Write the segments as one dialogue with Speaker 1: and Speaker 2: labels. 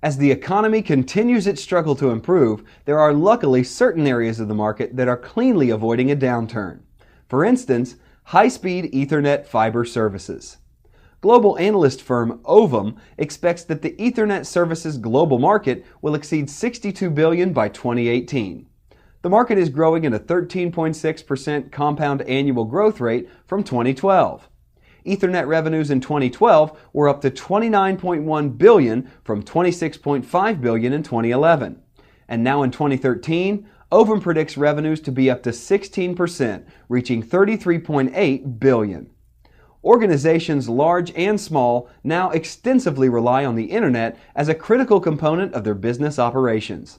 Speaker 1: As the economy continues its struggle to improve, there are luckily certain areas of the market that are cleanly avoiding a downturn. For instance, high-speed Ethernet fiber services. Global analyst firm Ovum expects that the Ethernet services global market will exceed $62 billion by 2018. The market is growing at a 13.6% compound annual growth rate from 2012. Ethernet revenues in 2012 were up to $29.1 billion from $26.5 billion in 2011. And now in 2013, Ovum predicts revenues to be up to 16%, reaching $33.8 billion. Organizations large and small now extensively rely on the Internet as a critical component of their business operations.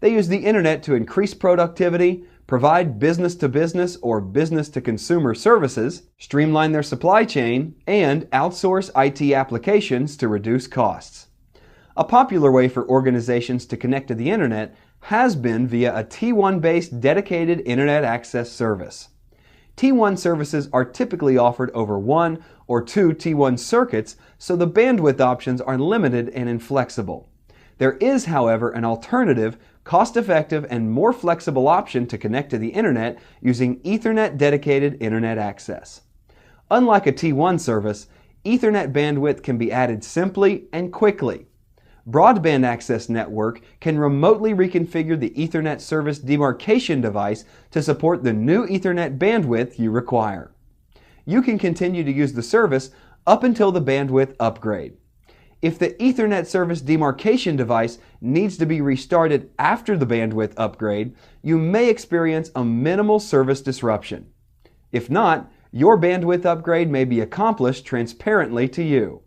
Speaker 1: They use the Internet to increase productivity, provide business-to-business or business-to-consumer services, streamline their supply chain, and outsource IT applications to reduce costs. A popular way for organizations to connect to the Internet has been via a T1-based dedicated Internet access service. T1 services are typically offered over 1 or 2 T1 circuits, so the bandwidth options are limited and inflexible. There is, however, an alternative, cost-effective, and more flexible option to connect to the Internet using Ethernet-dedicated Internet access. Unlike a T1 service, Ethernet bandwidth can be added simply and quickly. Broadband Access Network can remotely reconfigure the Ethernet service demarcation device to support the new Ethernet bandwidth you require. You can continue to use the service up until the bandwidth upgrade. If the Ethernet service demarcation device needs to be restarted after the bandwidth upgrade, you may experience a minimal service disruption. If not, your bandwidth upgrade may be accomplished transparently to you.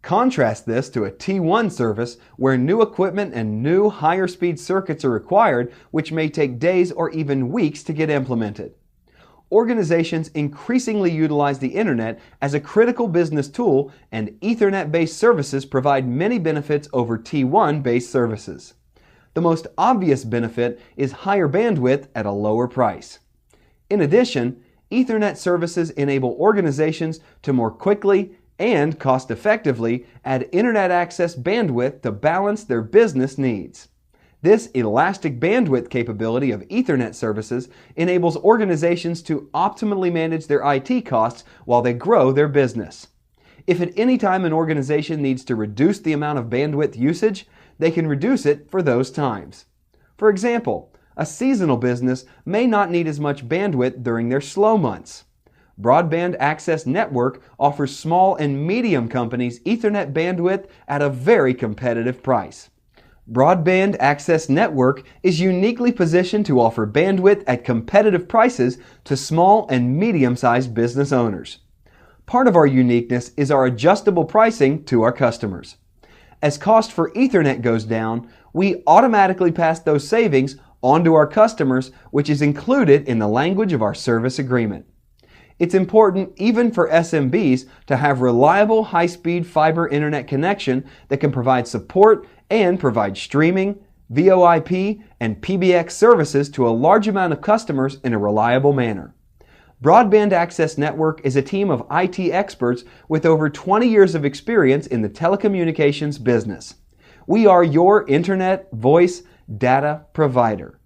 Speaker 1: Contrast this to a T1 service where new equipment and new higher speed circuits are required, which may take days or even weeks to get implemented. Organizations increasingly utilize the Internet as a critical business tool, and Ethernet-based services provide many benefits over T1-based services. The most obvious benefit is higher bandwidth at a lower price. In addition, Ethernet services enable organizations to more quickly and cost-effectively add Internet access bandwidth to balance their business needs. This elastic bandwidth capability of Ethernet services enables organizations to optimally manage their IT costs while they grow their business. If at any time an organization needs to reduce the amount of bandwidth usage, they can reduce it for those times. For example, a seasonal business may not need as much bandwidth during their slow months. Broadband Access Network offers small and medium companies Ethernet bandwidth at a very competitive price. Broadband Access Network is uniquely positioned to offer bandwidth at competitive prices to small and medium-sized business owners. Part of our uniqueness is our adjustable pricing to our customers. As cost for Ethernet goes down, we automatically pass those savings on to our customers, which is included in the language of our service agreement. It's important even for SMBs to have reliable high-speed fiber internet connection that can provide support and provide streaming, VoIP, and PBX services to a large amount of customers in a reliable manner. Broadband Access Network is a team of IT experts with over 20 years of experience in the telecommunications business. We are your internet, voice, data provider.